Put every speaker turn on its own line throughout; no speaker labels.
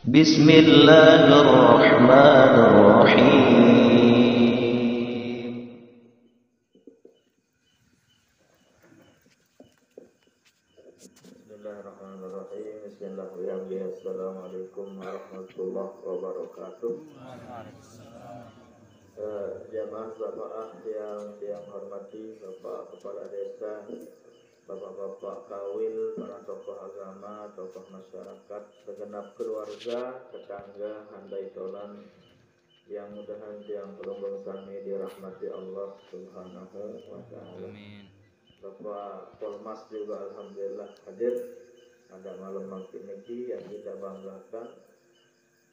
Bismillahirrahmanirrahim.
Bismillahirrahmanirrahim. Bismillahirrahmanirrahim. Assalamualaikum warahmatullahi wabarakatuh. Jamaah Bapak yang hormati Bapak Kepala Desa, Bapak-bapak kawil, para tokoh agama, tokoh masyarakat, segenap keluarga, tetangga, handai tolan yang mudahan yang pelunggung sami dirahmati Allah Subhanahu wa Ta'ala. Bapak Polmas juga alhamdulillah hadir pada malam makin ini yang kita banggakan.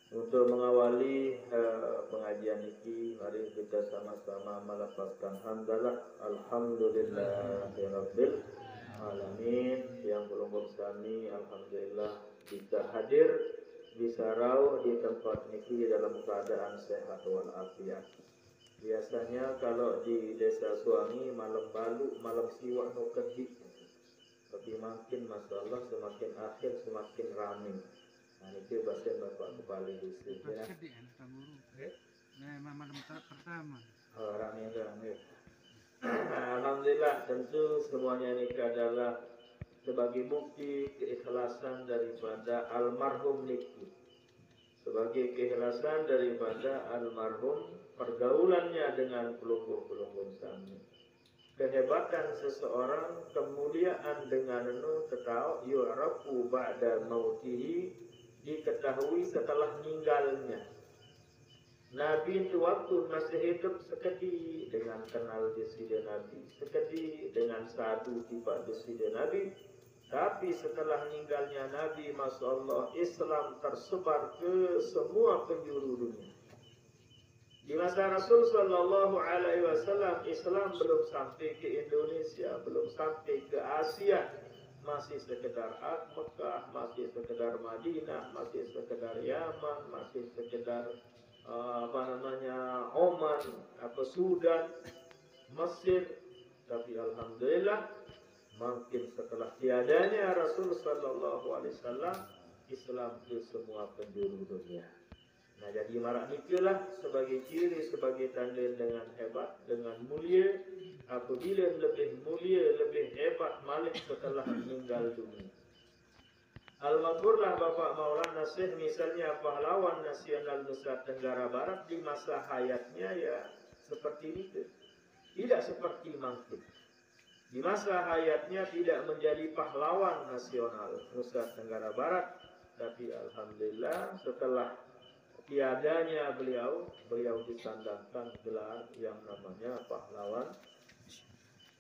Untuk mengawali pengajian ini, mari kita sama-sama melafazkan hamdalah alhamdulillahirabbil alamin. Yang belum bersami alhamdulillah kita hadir bisa rawuh di tempat ini dalam keadaan sehat walafiat. Biasanya kalau di desa Suwangi malam balu, malam siwak no kedik. Tapi makin masalah semakin akhir semakin ramai. Nah itu bahasa Bapak kembali di sini ya.
Malam pertama.
Ramai. Alhamdulillah, tentu semuanya ini adalah sebagai bukti keikhlasan daripada almarhum niki. Sebagai keikhlasan daripada almarhum pergaulannya dengan pelunggung-pelunggung sami. Kehebatan seseorang, kemuliaan dengan tetau yu'rafu ba'da mautihi, diketahui setelah meninggalnya. Nabi itu waktu masih hidup sekedi dengan kenal disida Nabi, sekedi dengan sadu tiba disida Nabi. Tapi setelah meninggalnya Nabi, Masya Allah, Islam tersebar ke semua penjuru dunia. Di masa Rasul Sallallahu Alaihi Wasallam, Islam belum sampai ke Indonesia, belum sampai ke Asia, masih sekedar Mekah, masih sekedar Madinah, masih sekedar Yaman, masih sekedar Oman, Sudan, Mesir. Tapi alhamdulillah, makin setelah tiadanya Rasul Sallallahu Alaihi Wasallam, Islam ke semua penjuru dunia. Nah jadi marak nikilah sebagai ciri, sebagai tanda dengan hebat, dengan mulia. Apabila lebih mulia, lebih hebat malah setelah meninggal dunia. Al-Maghfurlah Bapak Maulana Syekh misalnya pahlawan nasional Nusa Tenggara Barat di masa hayatnya ya seperti itu. Tidak seperti Mangkit. Di masa hayatnya tidak menjadi pahlawan nasional Nusa Tenggara Barat. Tapi alhamdulillah setelah tiadanya beliau disandangkan gelar yang namanya pahlawan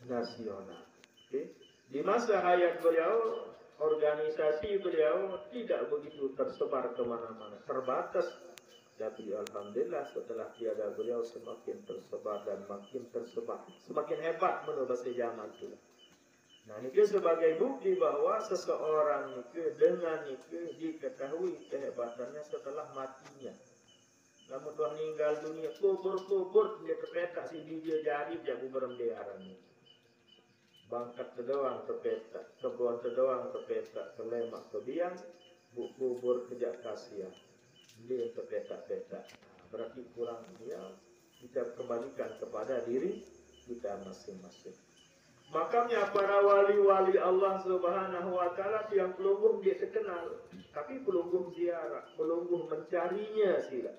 nasional. Okay. Di masa hayat beliau, organisasi beliau tidak begitu tersebar kemana-mana, terbatas. Tapi alhamdulillah setelah tiada beliau semakin tersebar dan makin tersebar, semakin hebat menurut bahasa zaman itu. Nah itu sebagai bukti bahwa seseorang itu dengan itu diketahui kehebatannya setelah matinya. Namun telah meninggal dunia, kubur dia terpetak si dia jari dia berembearan. Bangkat terdoang terpetak, kebun terdoang terpetak, kelemak kebiang, kubur kejak kasihan. Dia terpetak-petak. Berarti kurang dia kita kembalikan kepada diri kita masing-masing. Makanya para wali-wali Allah Subhanahu wa Ta'ala yang pelunggung dia terkenal, tapi pelunggung ziarah, pelunggung mencarinya sila.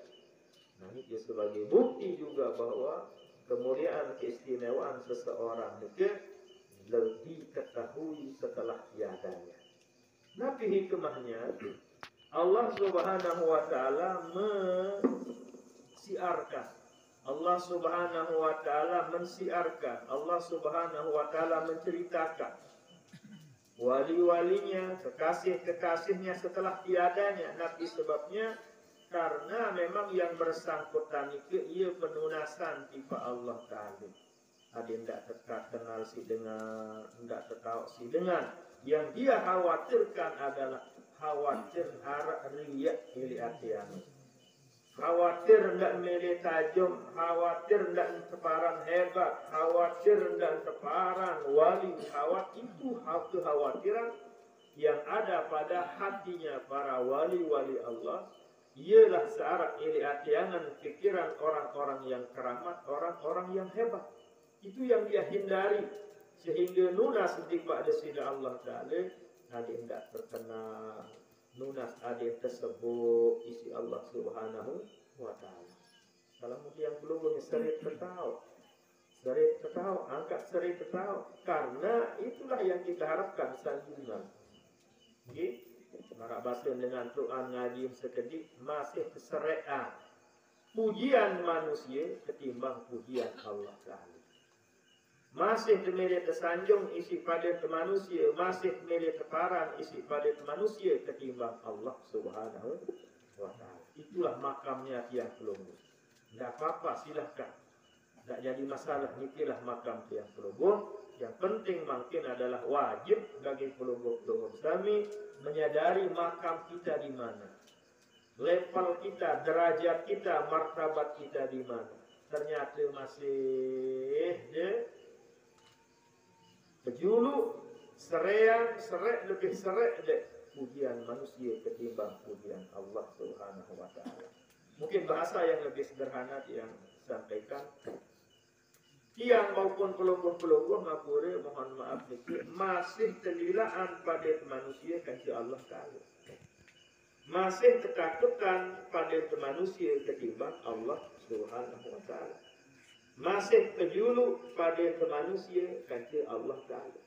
Nah ini sebagai bukti juga bahwa kemuliaan keistimewaan seseorang itu lebih ketahui setelah tiadanya. Nabi hikmahnya Allah Subhanahu wa Ta'ala mensiarkan. Allah Subhanahu wa Ta'ala mensiarkan, Allah Subhanahu wa Ta'ala menceritakan wali-walinya, kekasih-kekasihnya setelah tiadanya Nabi. Sebabnya karena memang yang bersangkutan itu ia penunasan tiba Allah Ta'ala. Ada yang tidak kenal si dengan, tidak tahu si dengan. Yang dia khawatirkan adalah khawatir arah riak iliatian. Khawatir tidak milih tajam, khawatir tidak teparan hebat, khawatir tidak teparan wali, khawatir itu kekhawatiran yang ada pada hatinya para wali-wali Allah ialah searak ili atiangan pikiran orang-orang yang keramat, orang-orang yang hebat. Itu yang dia hindari. Sehingga nunas daripada sida Allah Ta'ala ada tidak terkenal. Nunas ada tersebut isi Allah Subhanahu wa Ta'ala. Kalau yang belum serit ketahu. Serit ketahu, angkat serit ketahu. Karena itulah yang kita harapkan sanjungan. Okay? Marak bahasa dengan Tuhan ngaji sekedik masih keserean. Pujian manusia ketimbang pujian Allah Ta'ala. Masih temeli tersanjung isi pada manusia, masih temeli terparang isi pada manusia ketimbang Allah Subhanahu wa Ta'ala. Itulah makamnya Tiang Pelunggu. Tidak apa-apa, silahkan. Tidak jadi masalah, itulah makam Tiang Pelunggu. Yang penting mungkin adalah wajib bagi pelunggu-pelunggu kami menyadari makam kita di mana. Level kita, derajat kita, martabat kita di mana. Ternyata masih kejulu, serean, lebih seret deh pujian manusia ketimbang pujian Allah Subhanahu wa Ta'ala. Mungkin bahasa yang lebih sederhana yang sampaikan. Tiang maupun pelungguh-pelungguh ngapure mohon maaf niki masih terlilaan pada manusia kasih Allah Ta'ala. Masih ketakutan pada manusia ketimbang Allah Subhanahu wa Ta'ala. Masih kejulu pada manusia kasih Allah Ta'ala.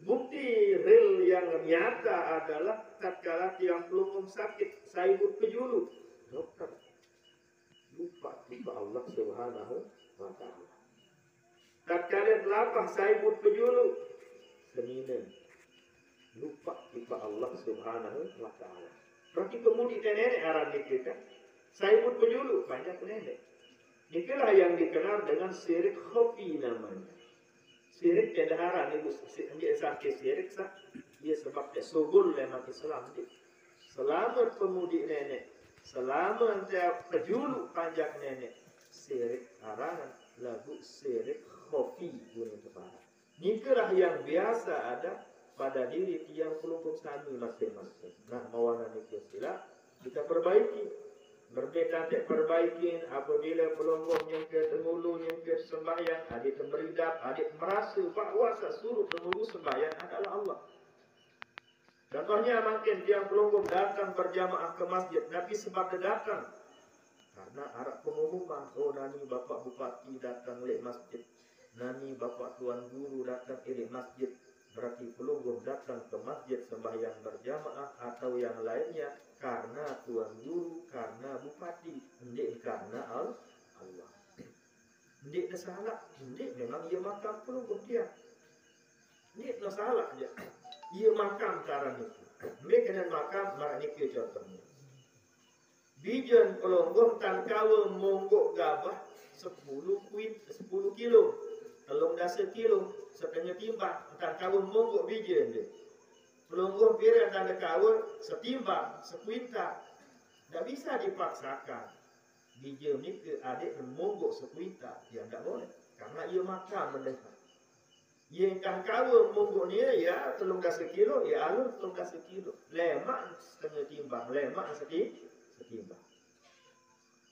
Bukti real yang nyata adalah tatkala tiang pelungguh sakit, saibut kejulu. Dokter lupa Allah Subhanahu wa Ta'ala. Tatkala lapah saibut kejulu, seminen lupa kita Allah Subhanahu wa Ta'ala. Berarti kemudian nenek arah kita saibut kejulu banyak nenek. Itulah yang dikenal dengan syirik khafi namanya. Syirik tidak arah ni sakit syirik sah. Ia sebab subul lemak Islam ni. Selamat pemudi nenek, selamat kejulu panjang nenek. Syirik arah lagu syirik kopi guna kepala. Inilah yang biasa ada pada diri tiang pelungguh kami masing-masing. Nah, mawana nikah sila kita perbaiki. Berbeda tak perbaikin apabila pelungguh nyengker tengulu, nyengker sembahyang, adik meridap, adik merasa bahawa sesuruh tengulu sembahyang adalah Allah. Contohnya makin tiang pelungguh datang berjamaah ke masjid, tapi sebab dia datang karena arah pengumuman, oh nani bapak bupati datang ke masjid, nani bapak tuan guru datang ke masjid, berarti pelungguh datang ke masjid sembahyang berjamaah atau yang lainnya karena tuan guru, karena bupati, hendak karena Allah. Hendak salah, hendak memang ia makam pelungguh dia. Hendak salah dia. Ia makam cara itu. Hendak kena makam marah nikah contohnya. Bijan pelungguh tan kawa monggok gabah 10 kilo. Telung dasa kilo setengah timbang tan kawa monggok bijan dia. Pelungguh kira tanda kawa setimbang, sekuintal. Tak bisa dipaksakan. Bijan ni ke adik monggok sekuintal. Dia tak boleh. Karena ia makam mendekat. Ia kan kawa monggok ni ya telung dasa kilo, ya alur telung dasa kilo. Lemak setengah timbang, lemak setimbang.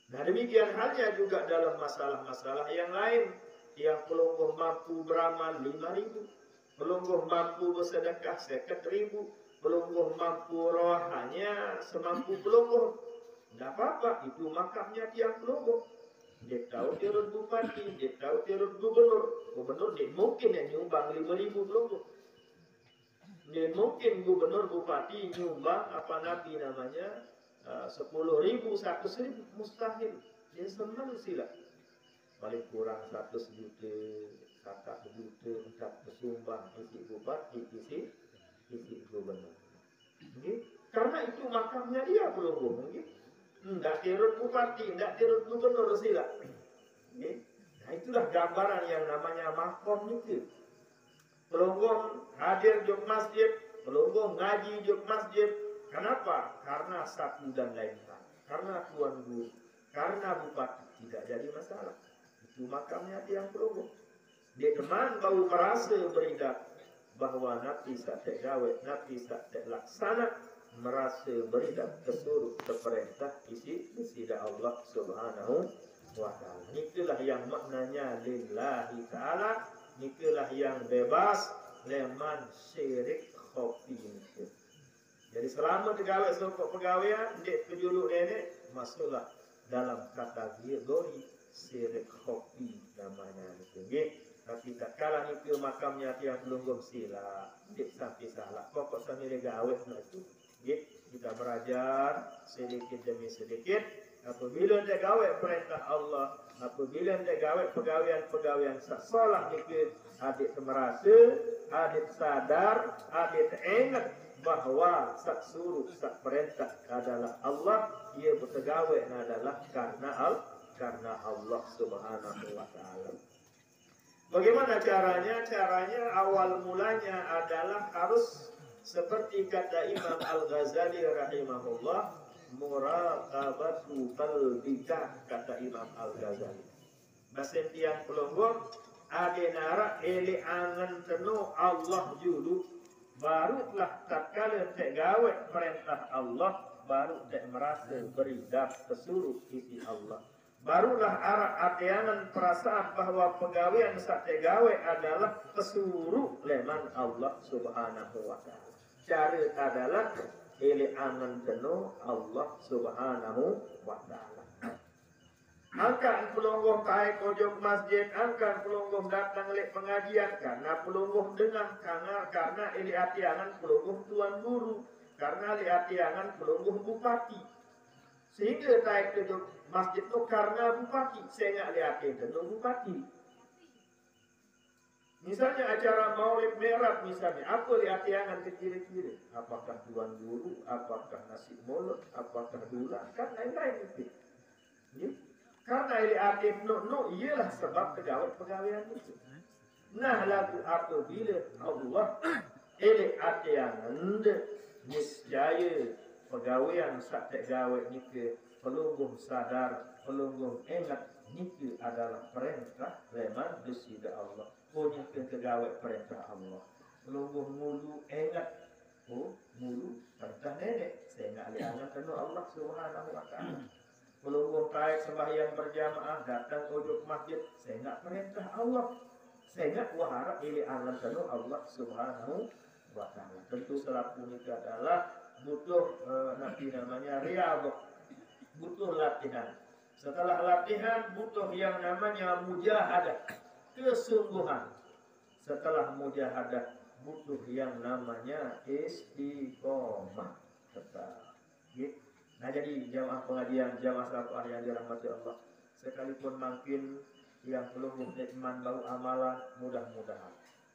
Nah demikian halnya juga dalam masalah-masalah yang lain. Yang pelungguh mampu beramal 5.000. Pelungguh mampu bersedekah 50.000. Pelungguh mampu rohanya semampu pelungguh. Tidak apa-apa, itu makamnya tiang pelungguh. Dia tahu dia urut bupati, dia tahu dia urut gubernur. Gubernur dia mungkin yang nyumbang 5.000 pelungguh. Dia mungkin gubernur bupati nyumbang apa nabi namanya 10.000, 100.000, mustahil. Dia senang sila. Paling kurang 100 juta, 1 juta, 4 bersumbang isi bupati, isi gubernur. Okay? Karena itu makamnya dia pelungguh. Tidak dirut bupati, tidak dirut gubernur sila. Okay? Nah itulah gambaran yang namanya makom itu. Pelungguh hadir di masjid, pelungguh ngaji di masjid. Kenapa? Karena satu dan lain hal. Karena tuan guru, karena bupati tidak jadi masalah. Itu makamnya tiang pelungguh. Dia teman baru merasa beridap bahwa nabi tak gawe, nabi tak laksana, merasa beridap kesuruh seperintah isi sida Allah Subhanahu wa ta'ala. Itulah yang maknanya lillahi ta'ala, itulah yang bebas leman syirik khofi itu. Jadi selama pegawai sokok pegawaian dek penjuluk ini masuklah dalam kategori syirik khofi namanya itu. Tapi tak kalah itu makamnya tiang pelunggum sila dek sampai salah pokok sambil gawe itu. Kita belajar sedikit demi sedikit. Apabila dia gawe perintah Allah, apabila dia gawe pegawaian salah dikit, adik merasa, adik sadar, adik ingat bahwa sak suruh, sak perintah adalah Allah, ia berpegawai adalah karena Allah Subhanahu wa ta'ala. Bagaimana caranya? Caranya awal mulanya adalah harus seperti kata Imam Al-Ghazali rahimahullah, muraqabatu qalbika, kata Imam Al-Ghazali. Basen tiang pelonggor adenara ele angan tenu Allah julu, barulah tatkala tek gawe perintah Allah, baru tek merasa beridak kesuruh isi Allah. Barulah arah atianan perasaan bahwa pegawaian sak tek gawe adalah kesuruh leman Allah Subhanahu wa ta'ala. Cara adalah ele angan tenu Allah Subhanahu wa ta'ala. Angkat pelonggong kai kojok masjid, angkat pelonggong datang lek pengajian karena pelonggong dengar, karena ele atiangan pelonggong tuan guru, karena ele atiangan pelonggong bupati. Sehingga tai kojok masjid itu karena bupati, saya nggak lihat itu bupati. Misalnya acara maulid merah misalnya, apa lihat-lihanan kecil-kecil? Apakah tuan guru, apakah nasi mulut, apakah bulan, kan lain-lain itu. Ya? Karena lihat no ialah sebab pegawaian itu. Nah lagu apabila Allah lihat-lihanan niscaya pegawaian sak gawe nike pelunggung sadar, pelunggung ingat nike adalah perintah leman desida Allah. Punya kegawai perintah Allah. Pelunggung mulu ingat. Oh, mulu perintah nenek. Saya nak lihat penuh Allah Subhanahu wa ta'ala. Pelunggung kait sembahyang berjamaah datang ujuk masjid. Saya nak perintah Allah. Saya nak wahara ili angan penuh Allah Subhanahu wa ta'ala. Tentu selaku itu adalah butuh nanti namanya riyadhah. Butuh latihan. Setelah latihan butuh yang namanya mujahadah. Kesungguhan. Setelah mujahadah butuh yang namanya istiqomah. Tetap. Nah jadi jamaah pengajian, jamaah salafu yang dirahmati Allah, sekalipun makin yang belum iman bau amalan, mudah-mudahan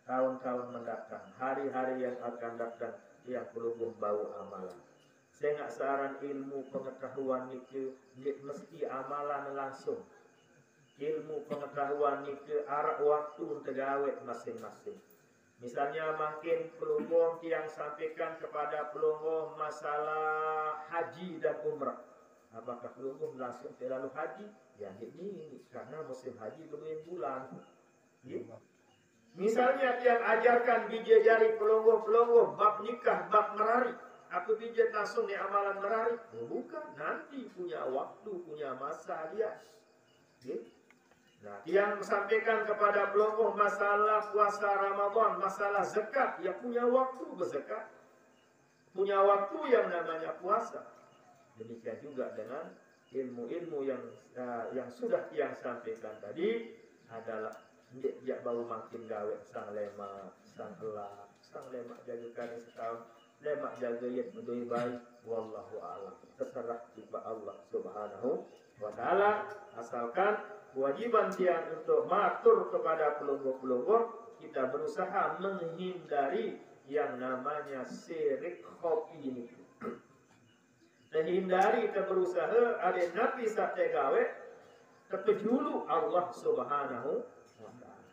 tahun-tahun mendatang, hari-hari yang akan datang yang belum bau amalan. Saya nggak saran ilmu pengetahuan itu mesti amalan langsung. Ilmu pengetahuan itu arah waktu untuk gawe masing-masing. Misalnya makin pelunggung yang sampaikan kepada pelunggung masalah haji dan umrah. Apakah pelunggung langsung terlalu haji? Ya ini karena musim haji belum bulan. Ya. Misalnya yang ajarkan biji jari pelunggung bab nikah, bab merari. Aku pijat langsung di amalan merari. Oh, bukan, nanti punya waktu, punya masa dia. Ya. Nah, yang sampaikan kepada pelunggung masalah puasa Ramadan, masalah zakat, ya punya waktu berzakat, punya waktu yang namanya puasa. Demikian juga dengan ilmu-ilmu yang sudah yang sampaikan tadi adalah dia baru makin gawe sang lemak, sang elak, sang lemak jaga kali setahun, lemak jaga yang lebih baik. Wallahu a'lam. Terserah kepada Allah Subhanahu wa ta'ala, asalkan kewajiban dia untuk matur kepada pelunggur-pelunggur, kita berusaha menghindari yang namanya syirik khofi ini. Menghindari kita berusaha ada nabi sate gawe kepejulu Allah Subhanahu wa ta'ala.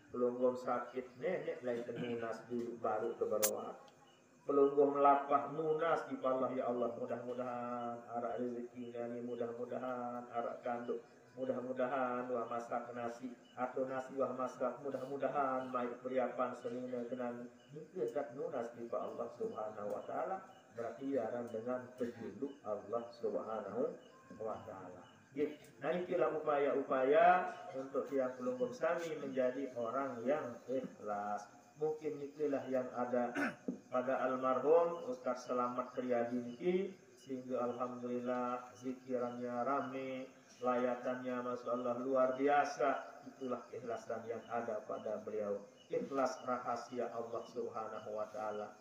Pelunggur sakit nenek lain tenunas dulu baru ke bawah. Pelunggung lapah munas di Allah ya Allah, mudah-mudahan arak rezekinya ini, mudah-mudahan arak kandung, mudah-mudahan wah masak nasi atau nasi wah masak, mudah-mudahan baik periapan senina dengan itu zat nunas di Allah Subhanahu wa ta'ala berarti aran dengan petunjuk Allah Subhanahu wa taala. Nah, itulah upaya-upaya untuk tiang pelunggung sami menjadi orang yang ikhlas. Mungkin itulah yang ada pada almarhum Ustaz Selamat Riyadi ini, sehingga alhamdulillah zikirannya rame, layatannya masya Allah luar biasa. Itulah keikhlasan yang ada pada beliau, ikhlas rahasia Allah Subhanahu wa taala.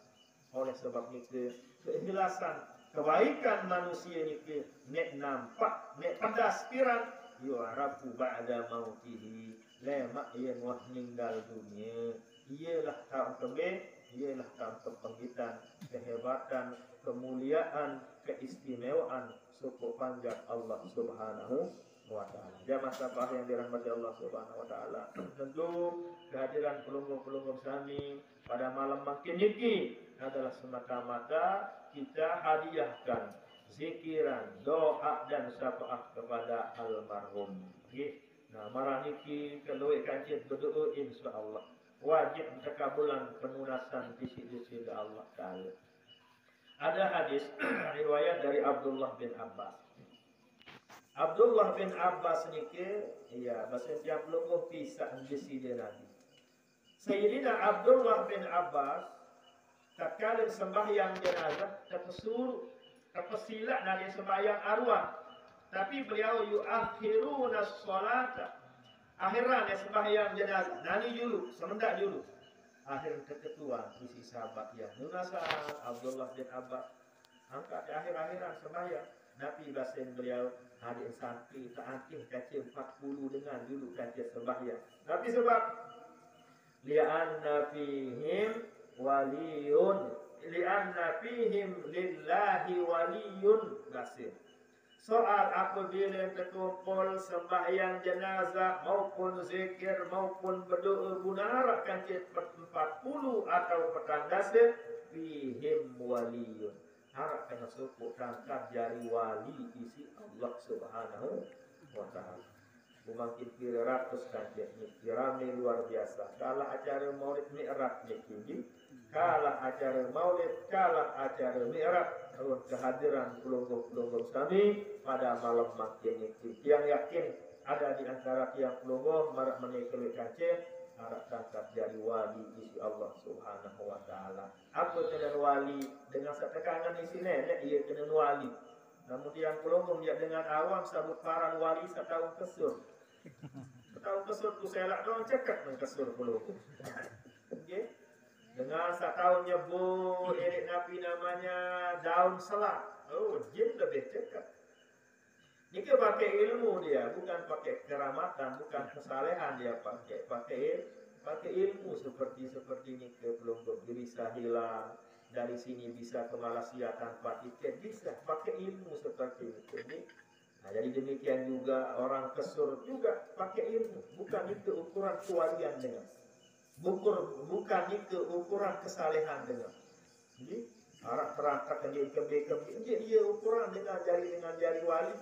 Oleh sebab itu keikhlasan kebaikan manusia ini nek nampak nek pedas piran yu'rafu ba'da mautihi, lemak yang wah meninggal dunia ialah kaum kebe, ialah kaum kebangkitan, kehebatan, kemuliaan, keistimewaan suku panjang Allah Subhanahu wa taala. Jamaah sahabat yang dirahmati Allah Subhanahu wa taala, tentu kehadiran pelunggung-pelunggung sami pada malam makin niki adalah semata-mata kita hadiahkan zikiran, doa dan syafaat kepada almarhum. Nah, marah niki kalau kancit berdoa insyaallah wajib tekabulan penunasan visi-visi Allah taala. Ada hadis riwayat dari Abdullah bin Abbas. Abdullah bin Abbas niki ya bahasa tiap pelungguh pisah visi dia Nabi. Sayyidina Abdullah bin Abbas tatkala sembahyang jenazah terpesila dari sembahyang arwah, tapi beliau yuakhiruna sholata, akhiran sembahyang jenazah nani dulu semendak dulu akhir keketuan isi sahabat ya nunasan Abdullah bin Abbas angkat di akhir-akhiran sembahyang Nabi basen beliau hadir sampai taatih kaca 40 dengan dulu kaca sembahyang. Tapi sebab li'anna fihim waliyun, li'anna fihim lillahi waliyun basir. Soal apabila terkumpul sembahyang jenazah maupun zikir maupun berdoa guna kancit 40 atau petang dasar fihim waliyun. Harap kena suku tangkap jari wali isi Allah Subhanahu wa taala. Mungkin kira ratus kancit ni kirame luar biasa. Kalah acara maulid mi'raj ni tinggi, kalah acara maulid, kalah acara mi'raj. Terus kehadiran pelungguh-pelungguh kami pada malam makin ini. Yang yakin ada di antara tiang pelungguh marak menikmati kancit, harap tangkap jari wali isi Allah Subhanahu wa taala. Apa dengan wali dengan setekangan isi nenek ia kena wali. Namun tiang pelungguh dia dengan awam sabut paran wali setahun kesur. Setahun kesur tu saya nak doang cekak dengan kesur pelungguh. Okey. Dengan setahun nyebut erik Nabi namanya daun selak. Oh, jin lebih cekak. Ini pakai ilmu dia, bukan pakai keramatan, bukan kesalehan dia pakai ilmu seperti ini ke pelungguh bisa hilang dari sini bisa ke Malaysia tanpa tiket bisa pakai ilmu seperti ini. Nah, jadi demikian juga orang kesur juga pakai ilmu, bukan itu ukuran kewalian dengan, bukan itu ukuran kesalehan dengan. Jadi harap perangkat dia ukuran dengan jari wali.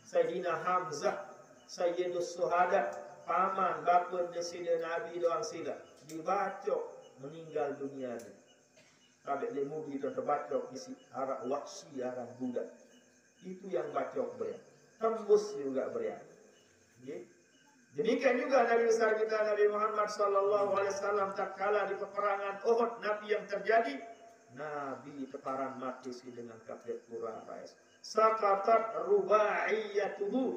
Sayyidina Hamzah, Sayyidus Suhada, paman bapun desida Nabi doang sila dibacok meninggal dunia ni. Kabeh lemudi terbacok isi arak wahsi arak budak. Itu yang bacok beriak. Tembus juga beriak. Demikian juga Nabi besar kita Nabi Muhammad sallallahu alaihi wasallam tatkala di peperangan Uhud Nabi yang terjadi, Nabi teparan mati dengan kafir Quraisy. Saqatat rubaiyatuhu,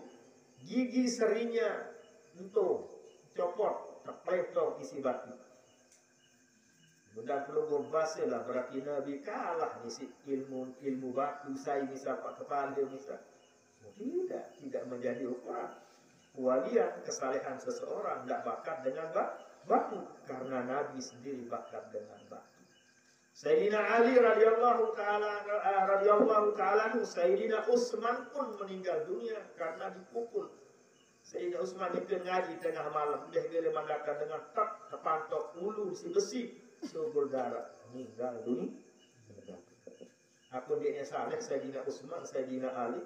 gigi serinya entuh copot terpeletok isi batu. Mudah pelungguh basalah berarti Nabi kalah isi ilmu batu saya misal kepala misal. Tidak menjadi ukuran kewalian kesalehan seseorang tidak bakat dengan batu karena Nabi sendiri bakat dengan batu. Sayyidina Ali radhiyallahu taala Sayyidina Utsman pun meninggal dunia karena dipukul. Sayyidina Utsman itu ngaji tengah malam, dia gele mandaka dengan tak terpantok ulu si besi, subur darah, meninggal dunia. Apa dia saleh Sayyidina Utsman, Sayyidina Ali?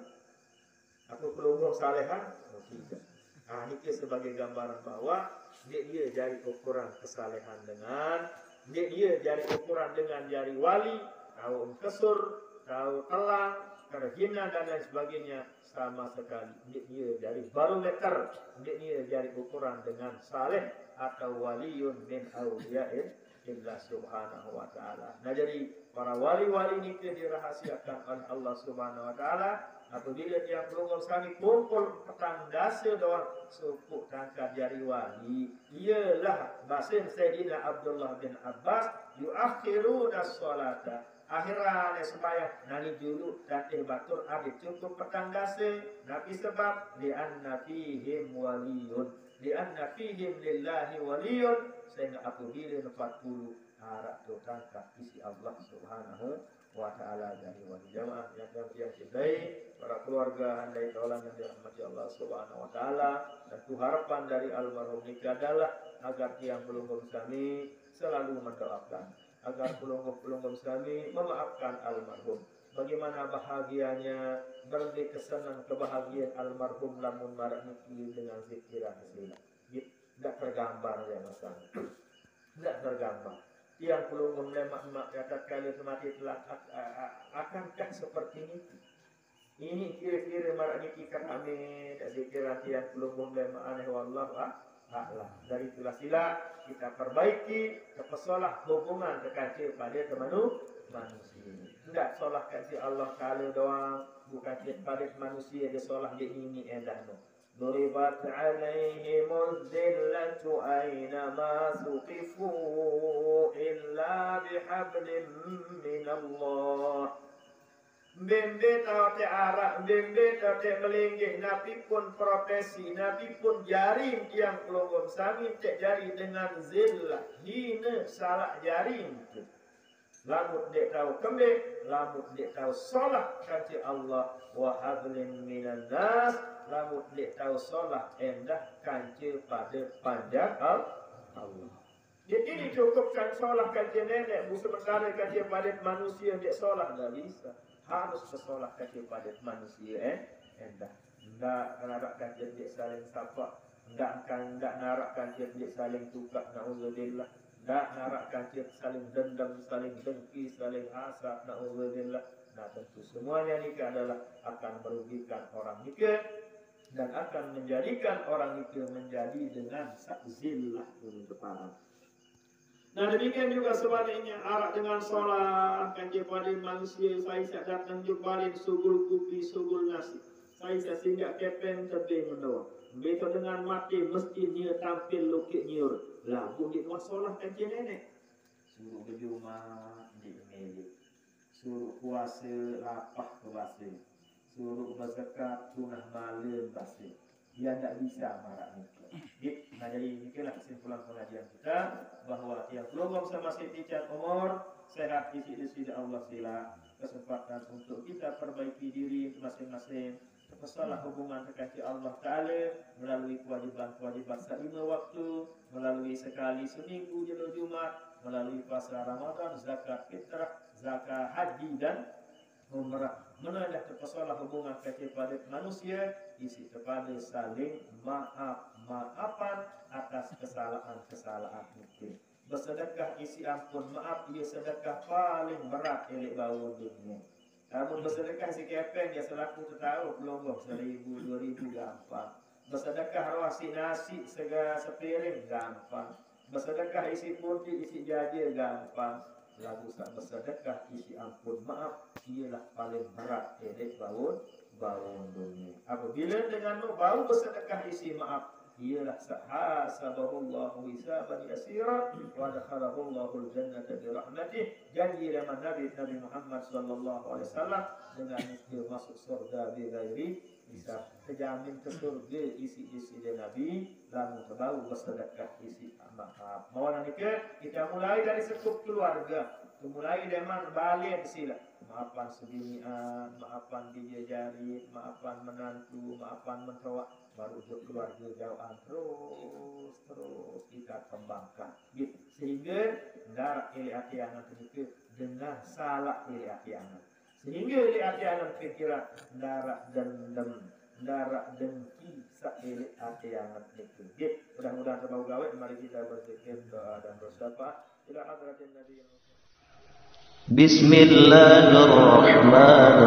Apa pelungguh salehan? Tidak. Nah, ini sebagai gambaran bahwa dia jari ukuran kesalehan dengan dia jari ukuran dengan jari wali, tahu kesur, tahu telang, terhina dan lain sebagainya, sama sekali dia dari barometer, dia dari ukuran dengan saleh atau waliyun min awliya'in illa subhanahu wa ta'ala. Nah jadi para wali-wali ini dirahasiakan oleh Allah subhanahu wa ta'ala. Apabila dia belum kami kumpul petang dasa doang suku tangkap jari wali, ialah basin Sayyidina Abdullah bin Abbas yuakhiruna sholata, akhiran sembahyang nani dulu dan batur abid cukup petang dasa. Nabi sebab li'anna fihim waliyun, li'anna fihim lillahi waliyun, sehingga apabila 40 harap tu tangkap isi Allah subhanahu wa ta'ala dari wali jamaah yang cintai, para keluarga handai taulan yang dirahmati Allah subhanahu wa ta'ala. Dan itu harapan dari almarhum nikah adalah agar tiang pelunggung kami selalu mendoakan, agar pelunggung kami memaafkan almarhum. Bagaimana bahagianya berarti kesenang kebahagiaan almarhum lamun marak niki dengan zikiran sila. Tidak tergambar ya masalah. Tidak tergambar. Yang pelunggung lemak kata kali mati telah akankah seperti ini? Ini kira-kira marak niki kami dan zikiran yang pelunggung lemak aneh wallah a'lam. Dari itulah sila kita perbaiki kepesolah hubungan kekacil pada manusia. Tidak solah kasih Allah kali doang, bukan pada manusia dia solah dia ini endah no. Duribat alaihimul zillatu aynama suqifu illa bihablim minallah. Bembe tau te arak, bembe tau te melinggih, Nabi pun profesi, Nabi pun jaring tiang pelunggung sami cek jari dengan zillah, hina salah jaring tu. Lamut dek tahu kembali, lamut dek tahu solat kata Allah wa hablim minan nas, lamut dek tahu solat endah kanca pada panjang Allah. Jadi dicukupkan solat kanca nenek, bukan sementara kanca pada manusia dek solat dah bisa. Harus bersolat kanca pada manusia endah. Endak narak kanca dek saling sapa, endak narak kanca dek saling tukar, naudzubillah. Tak narakkan saling dendam, saling dengki, saling hasad, na'udzubillah. Nah tentu semuanya nikah adalah akan merugikan orang nikah dan akan menjadikan orang nikah menjadi dengan zillah di depan. Nah demikian juga sebaliknya arak dengan solat kan kepada manusia saya datang jubalin sugul kupi sugul nasi. Saya singgah kepen tebing mendoa. Begitu dengan mati mesti dia tampil lukit nyur. Lah bukit masalah kan nenek. Suruh berjumah di milik. Suruh puasa lapah ke basi. Suruh berzakat tunah malam basi. Dia tidak bisa marah nikah. Nah jadi inilah kesimpulan pengajian kita bahwa yang belum sama setiap umur sehat isi Allah sila kesempatan untuk kita perbaiki diri masing-masing. Pesalah hubungan kekasih Allah Ta'ala melalui kewajiban-kewajiban selima waktu, melalui sekali seminggu jenuh Jumat, melalui puasa Ramadan, zakat fitrah, zakat haji dan umrah. Menadah terpesalah hubungan kekasih pada manusia, isi kepada saling maafan atas kesalahan-kesalahan mungkin. Bersedekah isi ampun maaf, ia sedekah paling berat elik bau dunia. Namun bersedekah si kepeng dia selaku tahu pelonggong 1,000, 2,000 gampang. Bersedekah rawasi nasi sepiring gampang. Bersedekah isi putih isi jajir gampang. Lagu bersedekah isi ampun maaf ialah paling berat elik bau dunia. Apabila dengan bau bersedekah isi maaf ialah sahasabahullahu hisaban yasira wa dakhalahullahu al-jannata bi rahmatih. Janji dengan Nabi Muhammad sallallahu alaihi wasallam dengan dia masuk surga bi ghairi hisab. Terjamin ke surga isi dia Nabi lalu terbau bersedekah isi maaf. Mawana nikah kita mulai dari sekup keluarga. Mulai dengan balik sila. Maafan sebinian, maafan dia jari, maafan menantu, maafan mentua, baru keluarga jauhan terus kita kembangkan. Gitu. Sehingga darat ili atiangan sedikit dengan salah ili atiangan. Sehingga ili atiangan pikiran darat dendam, darat dengki ili atiangan itu. Gitu. Mudah-mudahan terbau gawe. Mari kita berzikir dan bersyafat ila hadratin Nabi.
Bismillahirrahmanirrahim.